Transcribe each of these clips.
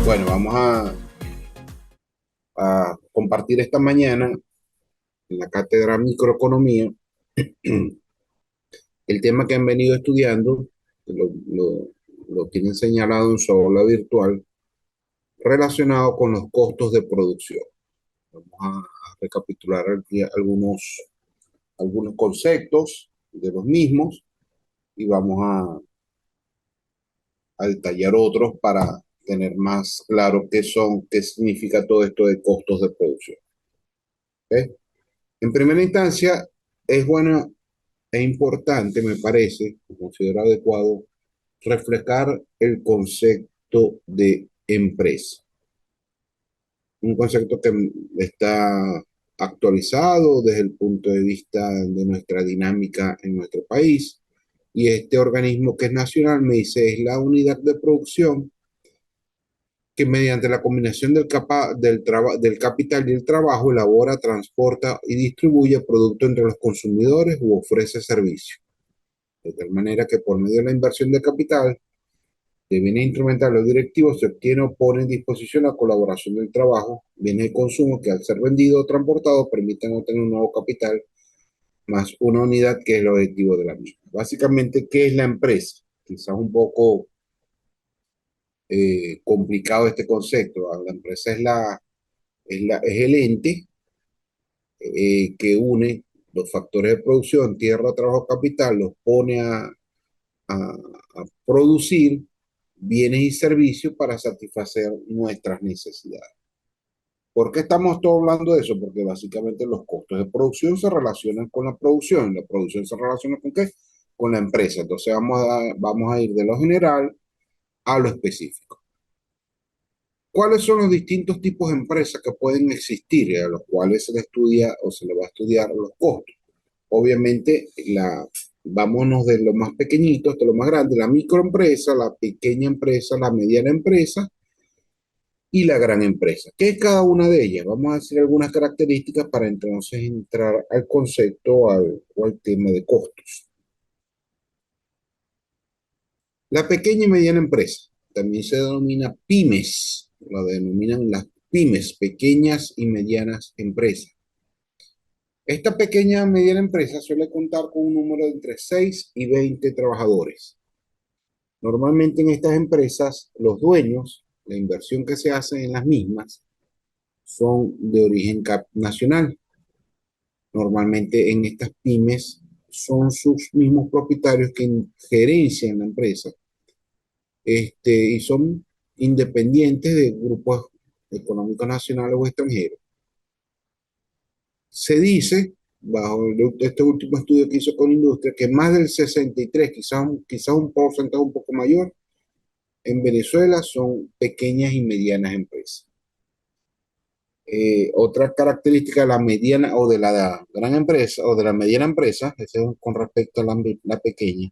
Bueno, vamos a compartir esta mañana en la cátedra Microeconomía el tema que han venido estudiando, que lo tienen señalado en su aula virtual, relacionado con los costos de producción. Vamos a recapitular aquí algunos conceptos de los mismos y vamos a detallar otros para tener más claro qué significa todo esto de costos de producción. ¿Ok? En primera instancia, es bueno e importante, me parece, considero adecuado, reflejar el concepto de empresa. Un concepto que está actualizado desde el punto de vista de nuestra dinámica en nuestro país. Y este organismo que es nacional me dice es la unidad de producción que mediante la combinación del capital y el trabajo elabora, transporta y distribuye productos entre los consumidores u ofrece servicios. De tal manera que por medio de la inversión de capital, de bienes instrumentales o directivos, se obtiene o pone en disposición la colaboración del trabajo, bienes de consumo que al ser vendido o transportado permiten obtener un nuevo capital más una unidad que es el objetivo de la misma. Básicamente, ¿qué es la empresa? Quizás un poco complicado este concepto. La empresa es el ente que une los factores de producción, tierra, trabajo, capital, los pone a producir bienes y servicios para satisfacer nuestras necesidades. ¿Por qué estamos todos hablando de eso? Porque básicamente los costos de producción se relacionan con la producción. ¿La producción se relaciona con qué? Con la empresa. Entonces vamos a ir de lo general a lo específico. ¿Cuáles son los distintos tipos de empresas que pueden existir y a los cuales se le estudia o se le va a estudiar los costos? Obviamente, vámonos de lo más pequeñito hasta lo más grande, la microempresa, la pequeña empresa, la mediana empresa y la gran empresa. ¿Qué es cada una de ellas? Vamos a decir algunas características para entonces entrar al concepto o al tema de costos. La pequeña y mediana empresa también se denomina pymes, la denominan las pymes, pequeñas y medianas empresas. Esta pequeña y mediana empresa suele contar con un número de entre 6 y 20 trabajadores. Normalmente en estas empresas, los dueños, la inversión que se hace en las mismas, son de origen nacional. Normalmente en estas pymes son sus mismos propietarios que gerencian la empresa y son independientes de grupos económicos nacionales o extranjeros. Se dice, bajo este último estudio que hizo con Industria, que más del 63, quizás un porcentaje un poco mayor, en Venezuela son pequeñas y medianas empresas. Otra característica de la mediana o de la gran empresa o de la mediana empresa, eso es con respecto a la pequeña,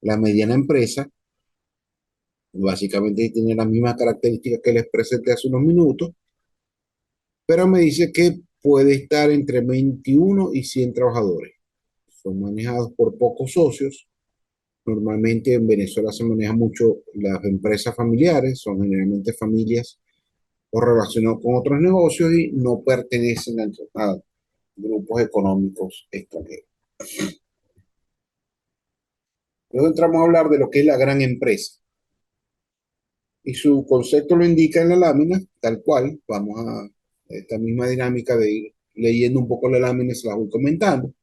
la mediana empresa básicamente tiene las mismas características que les presenté hace unos minutos, pero me dice que puede estar entre 21 y 100 trabajadores. Son manejados por pocos socios. Normalmente en Venezuela se maneja mucho las empresas familiares, son generalmente familias o relacionados con otros negocios y no pertenecen a grupos económicos extranjeros. Luego entramos a hablar de lo que es la gran empresa. Y su concepto lo indica en la lámina, tal cual. Vamos a esta misma dinámica de ir leyendo un poco la lámina y se la voy comentando.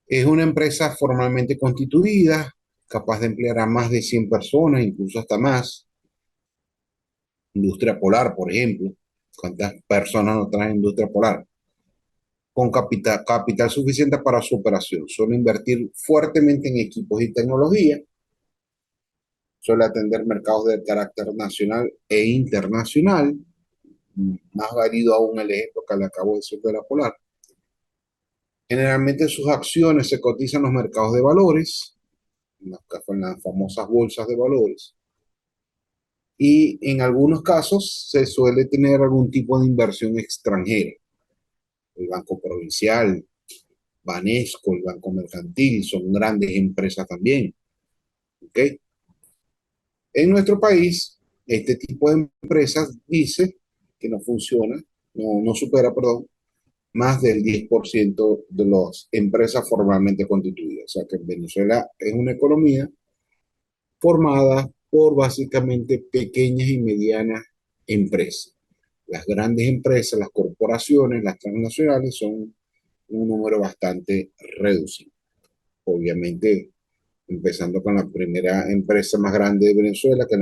Es una empresa formalmente constituida, capaz de emplear a más de 100 personas, incluso hasta más. Industria Polar, por ejemplo. ¿Cuántas personas no trae Industria Polar? Con capital suficiente para su operación. Suele invertir fuertemente en equipos y tecnología. Suele atender mercados de carácter nacional e internacional. Más válido aún el ejemplo que le acabo de decir de la Polar. Generalmente sus acciones se cotizan en los mercados de valores, en las famosas bolsas de valores. Y en algunos casos se suele tener algún tipo de inversión extranjera. El Banco Provincial, Banesco, el Banco Mercantil, son grandes empresas también. ¿Okay? En nuestro país este tipo de empresas dice que no funciona, no supera, perdón, más del 10% de las empresas formalmente constituidas. O sea que Venezuela es una economía formada por básicamente pequeñas y medianas empresas. Las grandes empresas, las corporaciones, las transnacionales son un número bastante reducido. Obviamente, empezando con la primera empresa más grande de Venezuela, que es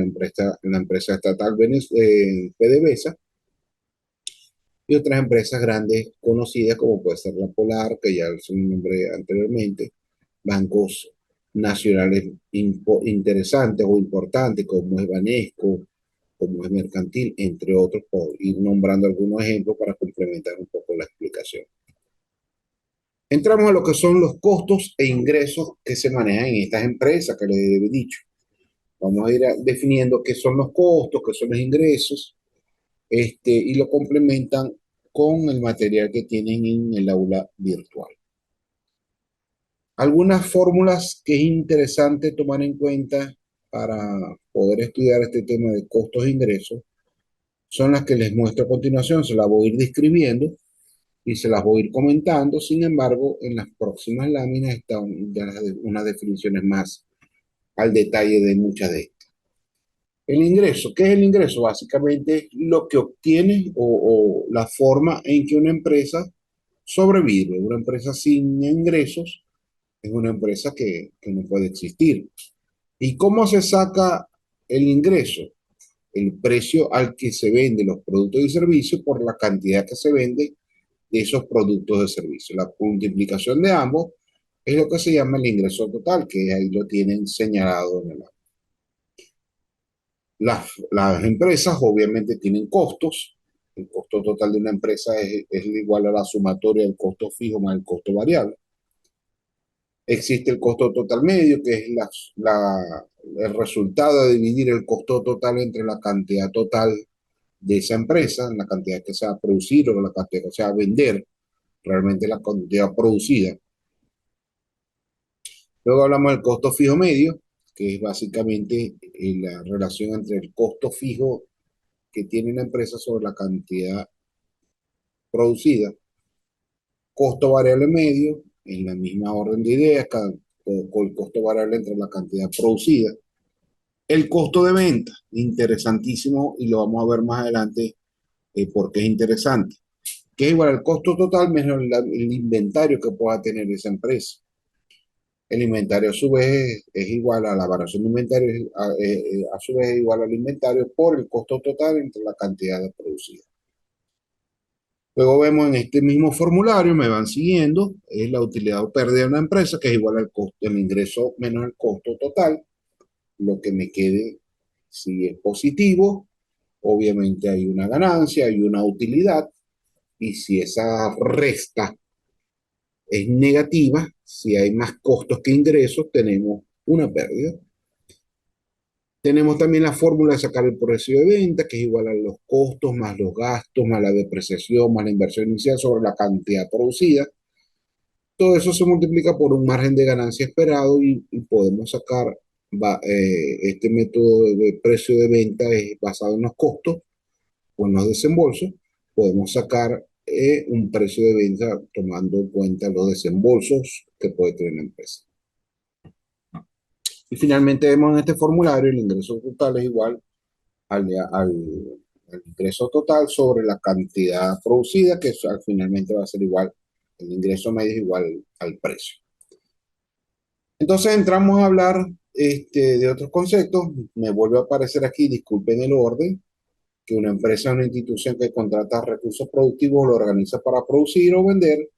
la empresa estatal PDVSA, y otras empresas grandes conocidas como puede ser la Polar, que ya se nombré anteriormente, bancos nacionales interesantes o importantes como es Banesco, como es Mercantil, entre otros, por ir nombrando algunos ejemplos para complementar un poco la explicación. Entramos a lo que son los costos e ingresos que se manejan en estas empresas que les he dicho. Vamos a ir definiendo qué son los costos, qué son los ingresos, y lo complementan con el material que tienen en el aula virtual. Algunas fórmulas que es interesante tomar en cuenta para poder estudiar este tema de costos e ingresos son las que les muestro a continuación. Se las voy a ir describiendo y se las voy a ir comentando. Sin embargo, en las próximas láminas están ya unas definiciones más al detalle de muchas de estas. El ingreso, ¿qué es el ingreso? Básicamente es lo que obtiene o la forma en que una empresa sobrevive. Una empresa sin ingresos es una empresa que no puede existir. ¿Y cómo se saca el ingreso? El precio al que se venden los productos y servicios por la cantidad que se vende de esos productos de servicio. La multiplicación de ambos es lo que se llama el ingreso total, que ahí lo tienen señalado en el. Las empresas obviamente tienen costos. El costo total de una empresa es igual a la sumatoria del costo fijo más el costo variable. Existe el costo total medio, que es el resultado de dividir el costo total entre la cantidad total de esa empresa, la cantidad que se va a producir o la cantidad que se va a vender, realmente la cantidad producida. Luego hablamos del costo fijo medio, que es básicamente la relación entre el costo fijo que tiene la empresa sobre la cantidad producida. Costo variable medio, en la misma orden de ideas, con el costo variable entre la cantidad producida. El costo de venta, interesantísimo, y lo vamos a ver más adelante porque es interesante, que es igual al costo total menos el inventario que pueda tener esa empresa. El inventario a su vez es igual a la variación de inventario, a su vez es igual al inventario por el costo total entre la cantidad de producida. Luego vemos en este mismo formulario, me van siguiendo, es la utilidad o pérdida de una empresa, que es igual al costo, el ingreso menos el costo total, lo que me quede si es positivo, obviamente hay una ganancia, hay una utilidad, y si esa resta es negativa, si hay más costos que ingresos, tenemos una pérdida. Tenemos también la fórmula de sacar el precio de venta, que es igual a los costos más los gastos, más la depreciación, más la inversión inicial sobre la cantidad producida. Todo eso se multiplica por un margen de ganancia esperado y podemos sacar, este método de precio de venta es basado en los costos o en los desembolsos. Podemos sacar un precio de venta tomando en cuenta los desembolsos que puede tener la empresa. Y finalmente vemos en este formulario el ingreso total es igual al ingreso total sobre la cantidad producida, que finalmente va a ser igual, el ingreso medio es igual al precio. Entonces entramos a hablar de otros conceptos. Me vuelve a aparecer aquí, disculpen el orden, que una empresa es una institución que contrata recursos productivos o lo organiza para producir o vender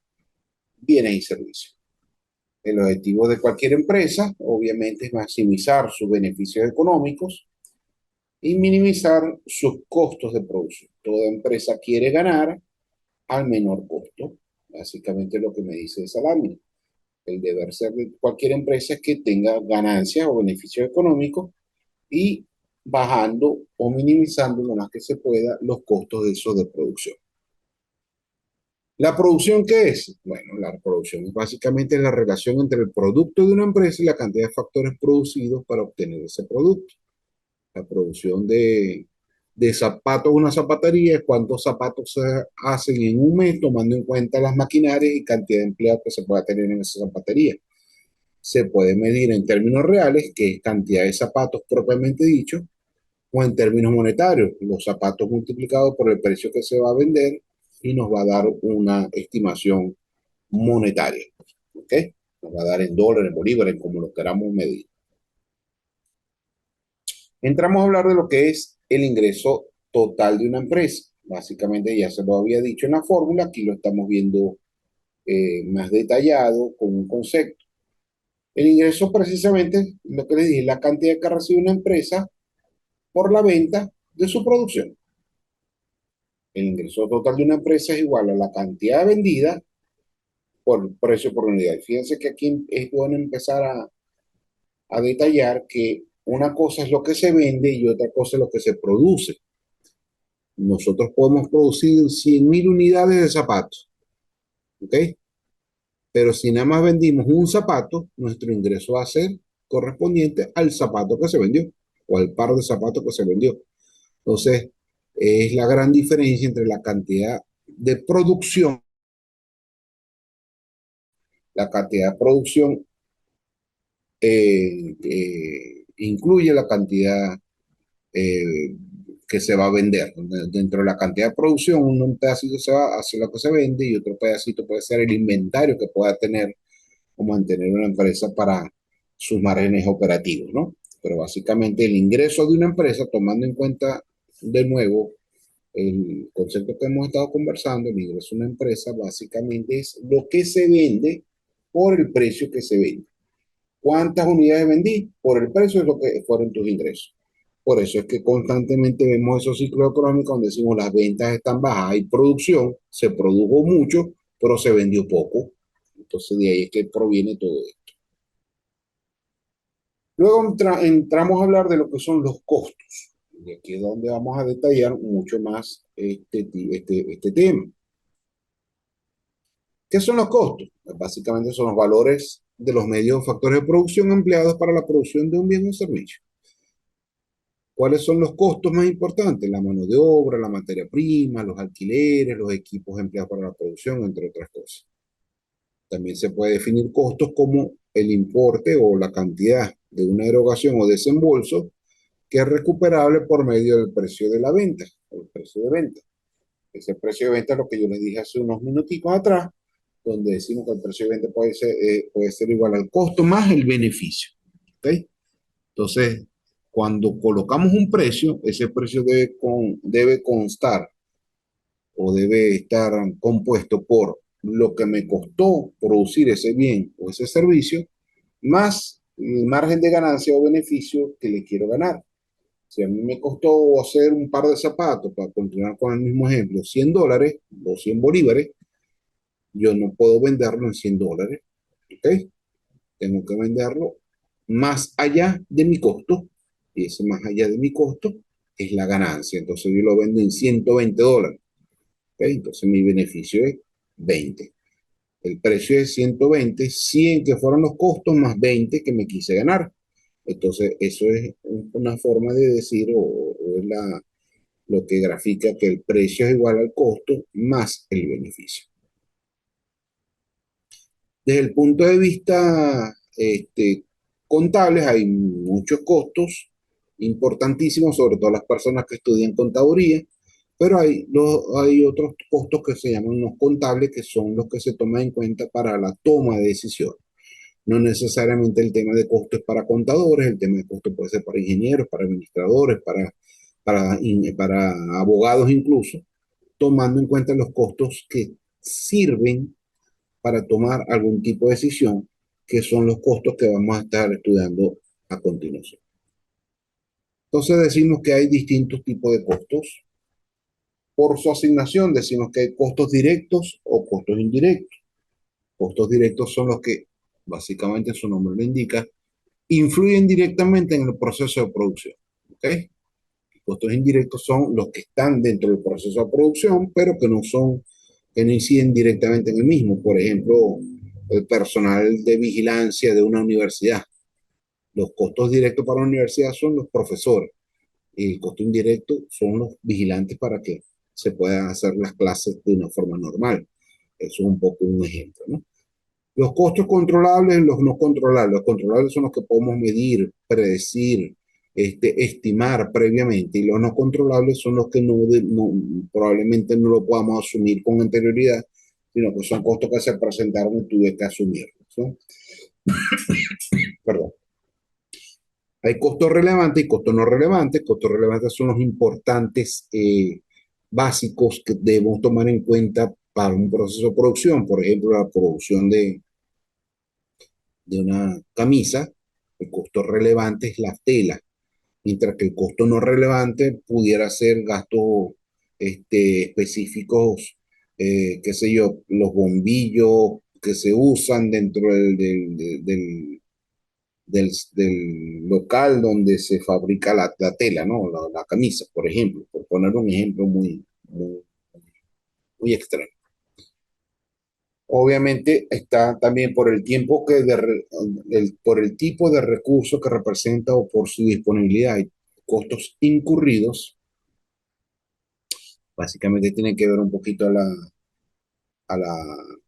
bienes y servicios. El objetivo de cualquier empresa, obviamente, es maximizar sus beneficios económicos y minimizar sus costos de producción. Toda empresa quiere ganar al menor costo. Básicamente lo que me dice esa lámina. El deber ser de cualquier empresa es que tenga ganancias o beneficios económicos y bajando o minimizando lo más que se pueda los costos de eso de producción. ¿La producción qué es? Bueno, la producción es básicamente la relación entre el producto de una empresa y la cantidad de factores producidos para obtener ese producto. La producción de zapatos, una zapatería, es cuántos zapatos se hacen en un mes, tomando en cuenta las maquinarias y cantidad de empleados que se pueda tener en esa zapatería. Se puede medir en términos reales, que es cantidad de zapatos propiamente dicho, o en términos monetarios, los zapatos multiplicados por el precio que se va a vender y nos va a dar una estimación monetaria. ¿Ok? Nos va a dar en dólares, en bolívares, como lo queramos medir. Entramos a hablar de lo que es el ingreso total de una empresa. Básicamente ya se lo había dicho en la fórmula, aquí lo estamos viendo más detallado con un concepto. El ingreso precisamente, lo que les dije, la cantidad que recibe una empresa por la venta de su producción. El ingreso total de una empresa es igual a la cantidad vendida por precio por unidad. Fíjense que aquí es bueno empezar a detallar que una cosa es lo que se vende y otra cosa es lo que se produce. Nosotros podemos producir 100.000 unidades de zapatos, ¿ok? Pero si nada más vendimos un zapato, nuestro ingreso va a ser correspondiente al zapato que se vendió o al par de zapatos que se vendió. Entonces, es la gran diferencia entre la cantidad de producción. La cantidad de producción incluye la cantidad eh, que se va a vender. Dentro de la cantidad de producción, un pedacito se va a hacer lo que se vende y otro pedacito puede ser el inventario que pueda tener o mantener una empresa para sus márgenes operativos, ¿no? Pero básicamente el ingreso de una empresa, tomando en cuenta de nuevo el concepto que hemos estado conversando, el ingreso de una empresa básicamente es lo que se vende por el precio que se vende. ¿Cuántas unidades vendí? Por el precio es lo que fueron tus ingresos. Por eso es que constantemente vemos esos ciclos económicos donde decimos las ventas están bajas, hay producción, se produjo mucho, pero se vendió poco. Entonces de ahí es que proviene todo esto. Luego entramos a hablar de lo que son los costos. Y aquí es donde vamos a detallar mucho más este tema. ¿Qué son los costos? Pues básicamente son los valores de los medios o factores de producción empleados para la producción de un bien o servicio. ¿Cuáles son los costos más importantes? La mano de obra, la materia prima, los alquileres, los equipos empleados para la producción, entre otras cosas. También se puede definir costos como el importe o la cantidad de una erogación o desembolso que es recuperable por medio del precio de la venta, el precio de venta. Ese precio de venta es lo que yo les dije hace unos minuticos atrás, donde decimos que el precio de venta puede ser igual al costo más el beneficio. ¿Ok? Entonces, cuando colocamos un precio, ese precio debe constar o debe estar compuesto por lo que me costó producir ese bien o ese servicio, más el margen de ganancia o beneficio que le quiero ganar. Si a mí me costó hacer un par de zapatos, para continuar con el mismo ejemplo, $100 o 100 bolívares, yo no puedo venderlo en $100, ¿ok? Tengo que venderlo más allá de mi costo, y ese más allá de mi costo es la ganancia. Entonces yo lo vendo en $120, ¿ok? Entonces mi beneficio es 20. El precio es 120, 100 que fueron los costos más 20 que me quise ganar. Entonces eso es una forma de decir, o es lo que grafica que el precio es igual al costo más el beneficio. Desde el punto de vista contables, hay muchos costos importantísimos, sobre todo las personas que estudian contaduría, pero hay otros costos que se llaman los contables, que son los que se toman en cuenta para la toma de decisiones. No necesariamente el tema de costos es para contadores, el tema de costos puede ser para ingenieros, para administradores, para abogados incluso, tomando en cuenta los costos que sirven para tomar algún tipo de decisión, que son los costos que vamos a estar estudiando a continuación. Entonces decimos que hay distintos tipos de costos. Por su asignación decimos que hay costos directos o costos indirectos. Costos directos son los que, básicamente su nombre lo indica, influyen directamente en el proceso de producción. ¿Ok? Costos indirectos son los que están dentro del proceso de producción, pero que no inciden directamente en el mismo. Por ejemplo, el personal de vigilancia de una universidad. Los costos directos para la universidad son los profesores. el costo indirecto son los vigilantes para que se puedan hacer las clases de una forma normal. Eso es un poco un ejemplo, ¿no? Los costos controlables, los no controlables. Los controlables son los que podemos medir, predecir, estimar previamente, y los no controlables son los que probablemente no lo podamos asumir con anterioridad, sino que son costos que se presentaron y tuve que asumirlos, ¿no? Perdón. Hay costos relevantes y costos no relevantes. Costos relevantes son los importantes básicos que debemos tomar en cuenta para un proceso de producción. Por ejemplo, la producción de una camisa, el costo relevante es la tela, mientras que el costo no relevante pudiera ser gastos específicos, qué sé yo, los bombillos que se usan dentro del local donde se fabrica la tela, ¿no? La camisa, por ejemplo, por poner un ejemplo muy extremo. Obviamente está también por el tiempo por el tipo de recurso que representa o por su disponibilidad. Hay costos incurridos, básicamente tienen que ver un poquito a la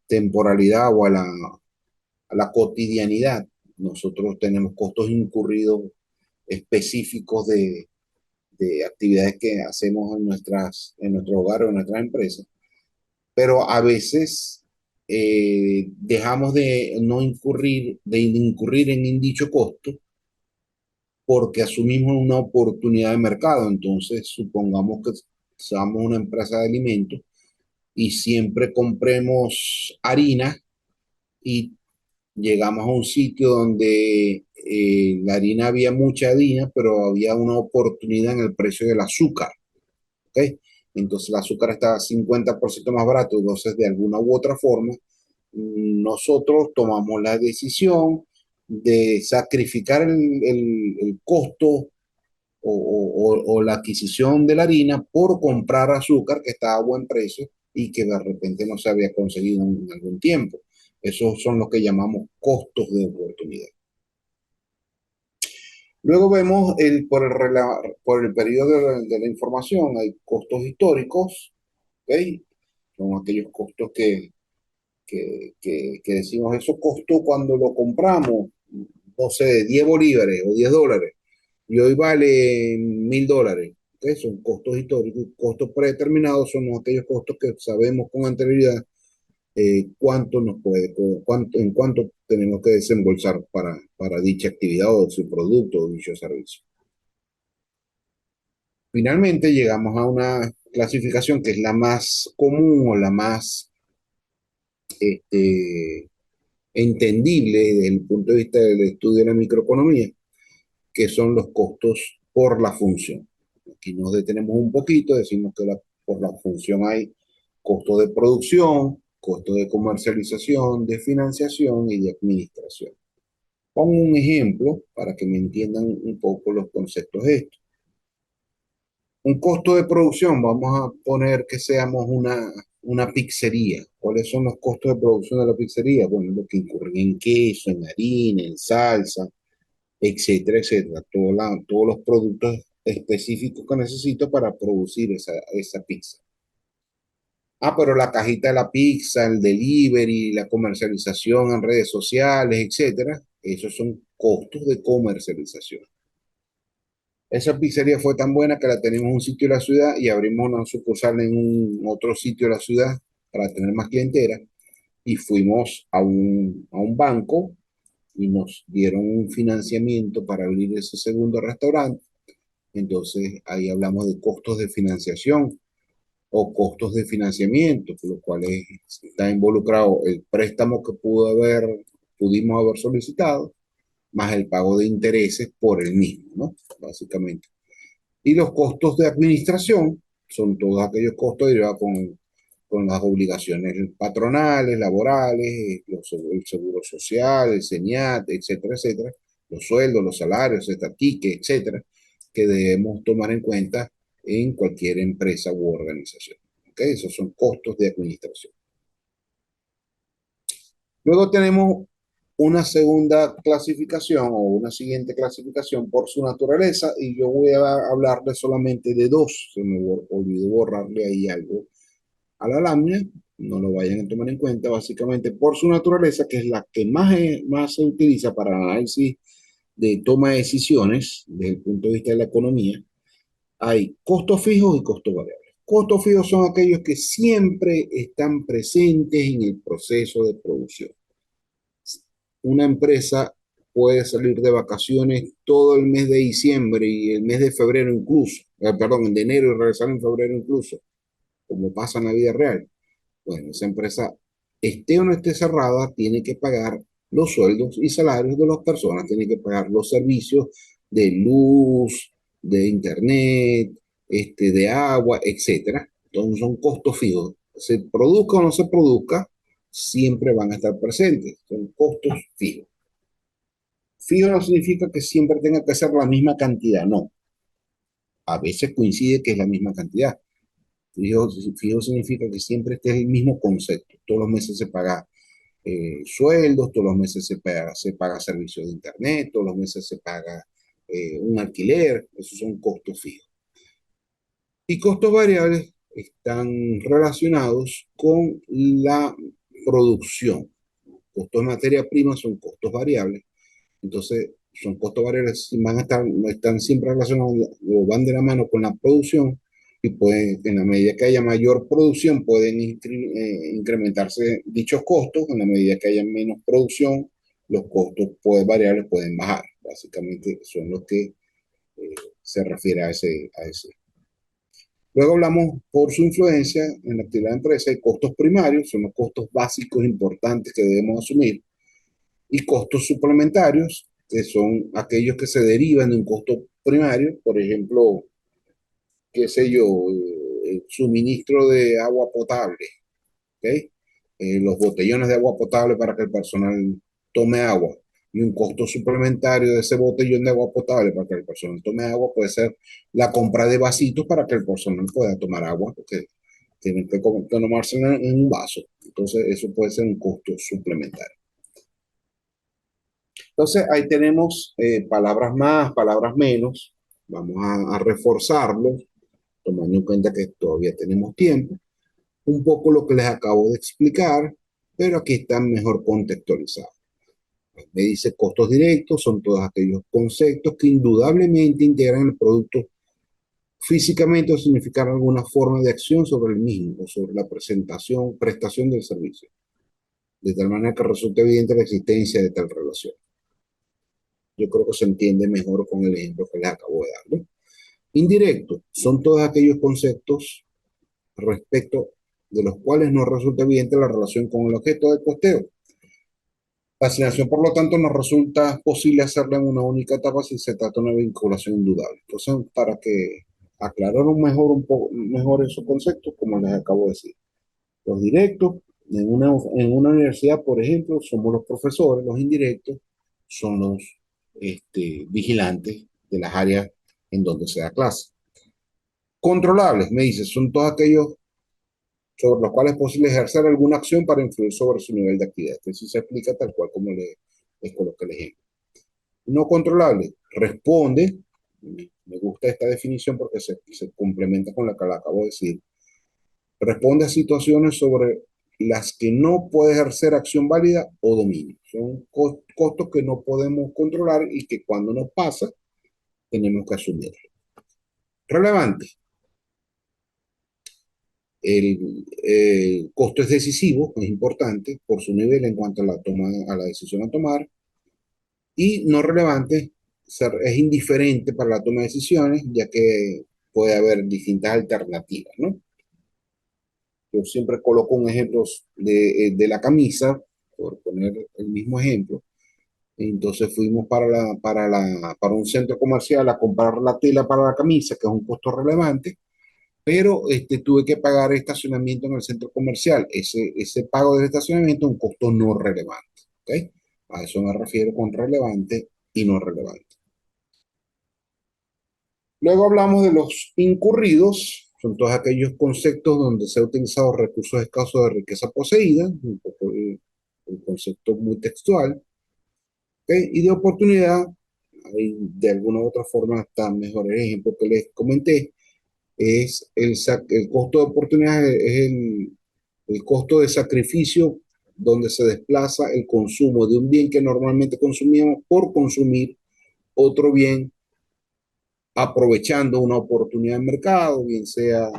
temporalidad o a la cotidianidad. Nosotros tenemos costos incurridos específicos de actividades que hacemos en nuestro hogar o en nuestras empresas, pero a veces dejamos de no incurrir en dicho costo porque asumimos una oportunidad de mercado. Entonces, supongamos que seamos una empresa de alimentos y siempre compremos harina y llegamos a un sitio donde la harina, había mucha harina, pero había una oportunidad en el precio del azúcar. ¿Ok? Entonces el azúcar está 50% más barato. Entonces, de alguna u otra forma, nosotros tomamos la decisión de sacrificar el costo o la adquisición de la harina por comprar azúcar que estaba a buen precio y que de repente no se había conseguido en algún tiempo. Esos son los que llamamos costos de oportunidad. Luego vemos por el periodo de la información, hay costos históricos, ¿ok? Son aquellos costos que decimos, esos costos cuando lo compramos, no sé, 10 bolívares o 10 dólares, y hoy vale $1.000. ¿Ok? Son costos históricos. Costos predeterminados son aquellos costos que sabemos con anterioridad cuánto nos puede, en cuánto tenemos que desembolsar para dicha actividad o su producto o dicho servicio. Finalmente llegamos a una clasificación que es la más común o la más este, entendible desde el punto de vista del estudio de la microeconomía, que son los costos por la función. Aquí nos detenemos un poquito, decimos que por la función hay costo de producción, costo de comercialización, de financiación y de administración. Pongo un ejemplo para que me entiendan un poco los conceptos estos. Un costo de producción, vamos a poner que seamos una pizzería. ¿Cuáles son los costos de producción de la pizzería? Bueno, lo que incurren en queso, en harina, en salsa, etcétera, etcétera. Todos los productos específicos que necesito para producir esa pizza. Ah, pero la cajita de la pizza, el delivery, la comercialización en redes sociales, etcétera, esos son costos de comercialización. Esa pizzería fue tan buena que la tenemos en un sitio de la ciudad y abrimos una sucursal en otro sitio de la ciudad para tener más clientela. Y fuimos a un banco y nos dieron un financiamiento para abrir ese segundo restaurante. Entonces ahí hablamos de costos de financiación o costos de financiamiento, por lo cual está involucrado el préstamo que pudimos haber solicitado, más el pago de intereses por el mismo, ¿no? Básicamente. Y los costos de administración son todos aquellos costos derivados con las obligaciones patronales, laborales, el seguro social, el SENIAT, etcétera, etcétera, los sueldos, los salarios, tickets, etcétera, que debemos tomar en cuenta en cualquier empresa u organización. ¿Okay? Esos son costos de administración. Luego tenemos una segunda clasificación o una siguiente clasificación por su naturaleza y yo voy a hablarle solamente de dos. Se me olvidó borrarle ahí algo a la lámina, no lo vayan a tomar en cuenta, básicamente por su naturaleza, que es la que más se utiliza para análisis de toma de decisiones desde el punto de vista de la economía. Hay costos fijos y costos variables. Costos fijos son aquellos que siempre están presentes en el proceso de producción. Una empresa puede salir de vacaciones todo el mes de diciembre y el mes de febrero incluso, perdón, de enero y regresar en febrero incluso, como pasa en la vida real. Bueno, esa empresa, esté o no esté cerrada, tiene que pagar los sueldos y salarios de las personas, tiene que pagar los servicios de luz, de internet, de agua, etcétera. Entonces son costos fijos. Se produzca o no se produzca, siempre van a estar presentes. Son costos fijos. Fijo no significa que siempre tenga que ser la misma cantidad, no. A veces coincide que es la misma cantidad. Fijo, fijo significa que siempre esté el mismo concepto. Todos los meses se paga sueldos, todos los meses se paga servicio de internet, todos los meses se paga un alquiler. Esos son costos fijos. Y costos variables están relacionados con la producción. Costos de materia prima son costos variables. Entonces, son costos variables, están siempre relacionados o van de la mano con la producción y pueden, en la medida que haya mayor producción, pueden incrementarse dichos costos, en la medida que haya menos producción, los costos variables pueden bajar. Básicamente son los que se refiere a ese. Luego hablamos por su influencia en la actividad de empresa y costos primarios, son los costos básicos importantes que debemos asumir, y costos suplementarios, que son aquellos que se derivan de un costo primario, por ejemplo, qué sé yo, el suministro de agua potable, ¿ok? Los botellones de agua potable para que el personal tome agua. Y un costo suplementario de ese botellón de agua potable para que el personal tome agua puede ser la compra de vasitos para que el personal pueda tomar agua, porque tienen que tomarse en un vaso. Entonces, eso puede ser un costo suplementario. Entonces, ahí tenemos palabras más, palabras menos. Vamos a reforzarlo, tomando en cuenta que todavía tenemos tiempo. Un poco lo que les acabo de explicar, pero aquí están mejor contextualizados. Me dice costos directos, son todos aquellos conceptos que indudablemente integran el producto físicamente o significan alguna forma de acción sobre el mismo o sobre la prestación del servicio, de tal manera que resulte evidente la existencia de tal relación. Yo creo que se entiende mejor con el ejemplo que les acabo de dar, ¿no? Indirectos son todos aquellos conceptos respecto de los cuales no resulta evidente la relación con el objeto del costeo. La asignación, por lo tanto, no resulta posible hacerla en una única etapa si se trata de una vinculación indudable. Entonces, para que aclarar un poco mejor esos conceptos, como les acabo de decir, los directos, en una universidad, por ejemplo, somos los profesores, los indirectos son los vigilantes de las áreas en donde se da clase. Controlables, me dice, son todos aquellos sobre los cuales es posible ejercer alguna acción para influir sobre su nivel de actividad. Eso se explica tal cual como les coloqué el ejemplo. No controlable, responde, me gusta esta definición porque se complementa con la que le acabo de decir, responde a situaciones sobre las que no puede ejercer acción válida o dominio. Son costos que no podemos controlar y que cuando nos pasa tenemos que asumir. Relevante. El costo es decisivo, es importante por su nivel en cuanto a la decisión a tomar, y no relevante es indiferente para la toma de decisiones, ya que puede haber distintas alternativas, ¿no? Yo siempre coloco un ejemplo de la camisa, por poner el mismo ejemplo. Entonces fuimos para un centro comercial a comprar la tela para la camisa, que es un costo relevante, pero tuve que pagar estacionamiento en el centro comercial. Ese pago del estacionamiento es un costo no relevante. ¿Ok? A eso me refiero con relevante y no relevante. Luego hablamos de los incurridos, son todos aquellos conceptos donde se ha utilizado recursos escasos de riqueza poseída, un poco el concepto muy textual. ¿Ok? Y de oportunidad, ahí de alguna u otra forma está mejor el ejemplo que les comenté, es el costo de oportunidad, es el costo de sacrificio donde se desplaza el consumo de un bien que normalmente consumíamos por consumir otro bien aprovechando una oportunidad de mercado, bien sea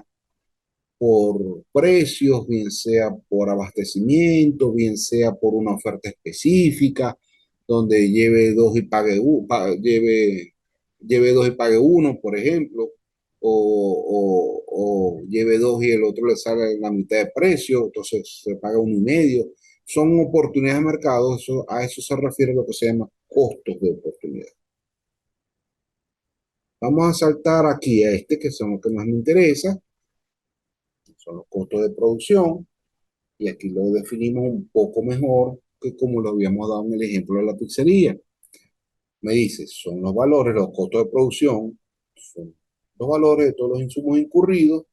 por precios, bien sea por abastecimiento, bien sea por una oferta específica, donde lleve dos y pague, lleve dos y pague uno, por ejemplo, o lleve dos y el otro le sale la mitad de precio, entonces se paga uno y medio. Son oportunidades de mercado, a eso se refiere lo que se llama costos de oportunidad. Vamos a saltar aquí a este, que son los que más me interesa, son los costos de producción, y aquí lo definimos un poco mejor que como lo habíamos dado en el ejemplo de la pizzería. Me dice, son los valores, los costos de producción, son los valores de todos los insumos incurridos,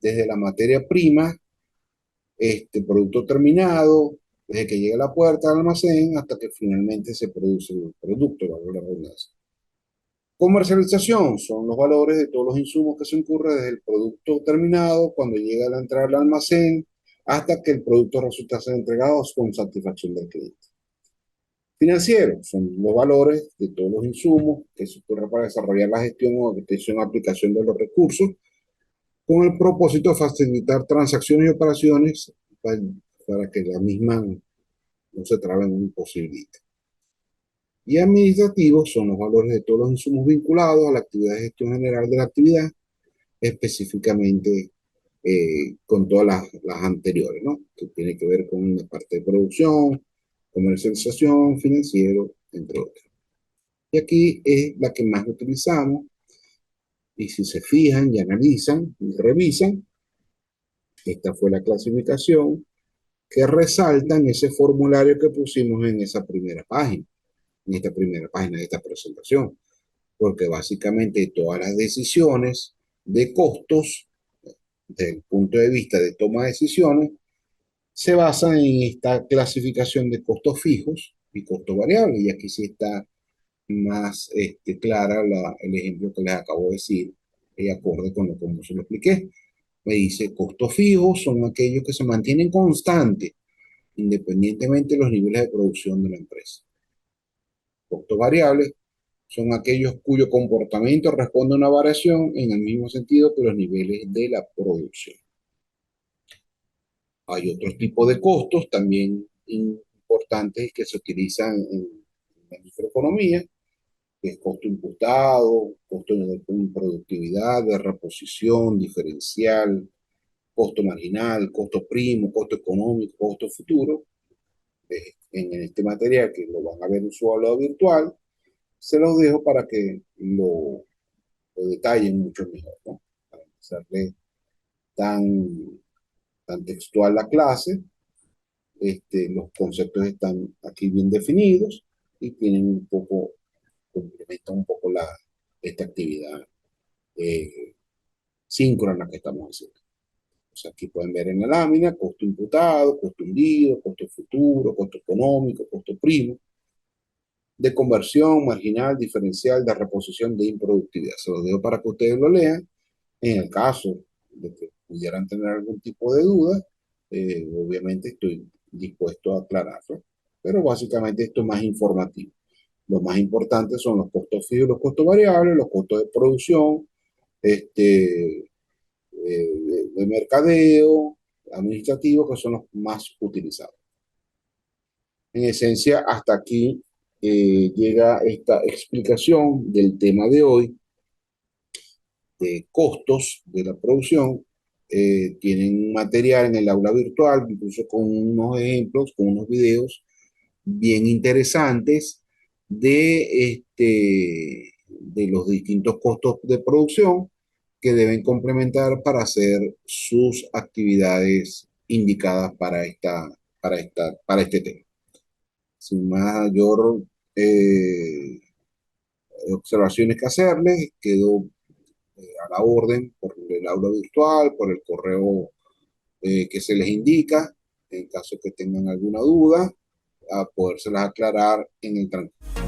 desde la materia prima, este producto terminado, desde que llega a la puerta del almacén hasta que finalmente se produce el producto, valor de la redundancia. Comercialización son los valores de todos los insumos que se incurren desde el producto terminado, cuando llega a la entrada al almacén, hasta que el producto resulta ser entregado con satisfacción del cliente. Financiero son los valores de todos los insumos que se ocurren para desarrollar la gestión o aplicación de los recursos, con el propósito de facilitar transacciones y operaciones para que la misma no se traben ni imposibilite. Y administrativos son los valores de todos los insumos vinculados a la actividad de gestión general de la actividad, específicamente con todas las anteriores, ¿no? Que tiene que ver con la parte de producción, comercialización, financiero, entre otros. Y aquí es la que más utilizamos, y si se fijan y analizan y revisan, esta fue la clasificación que resalta en ese formulario que pusimos en esa primera página, en esta primera página de esta presentación, porque básicamente todas las decisiones de costos, desde el punto de vista de toma de decisiones, se basan en esta clasificación de costos fijos y costos variables. Y aquí sí está más clara el ejemplo que les acabo de decir, y acorde con lo como se lo expliqué. Me dice, costos fijos son aquellos que se mantienen constantes independientemente de los niveles de producción de la empresa. Costos variables son aquellos cuyo comportamiento responde a una variación en el mismo sentido que los niveles de la producción. Hay otros tipos de costos también importantes que se utilizan en la microeconomía, que es costo imputado, costo de productividad, de reposición, diferencial, costo marginal, costo primo, costo económico, costo futuro. En este material, que lo van a ver en su aula virtual, se los dejo para que lo detallen mucho mejor, ¿no? Para hacerle tan, tan textual la clase, los conceptos están aquí bien definidos y tienen un poco, complementan un poco esta actividad síncrona que estamos haciendo. O sea, aquí pueden ver en la lámina costo imputado, costo hundido, costo futuro, costo económico, costo primo, de conversión, marginal, diferencial, de reposición, de improductividad. Se los dejo para que ustedes lo lean. En el caso de que pudieran tener algún tipo de duda, obviamente estoy dispuesto a aclararlo. Pero básicamente esto es más informativo. Lo más importante son los costos fijos, los costos variables, los costos de producción, de mercadeo, administrativo, que son los más utilizados. En esencia, hasta aquí llega esta explicación del tema de hoy, de costos de la producción. Tienen material en el aula virtual, incluso con unos ejemplos, con unos videos bien interesantes de los distintos costos de producción que deben complementar para hacer sus actividades indicadas para este tema. Sin mayor observaciones que hacerles, quedo a la orden por el aula virtual, por el correo que se les indica, en caso que tengan alguna duda. a podérselas aclarar en el transcurso.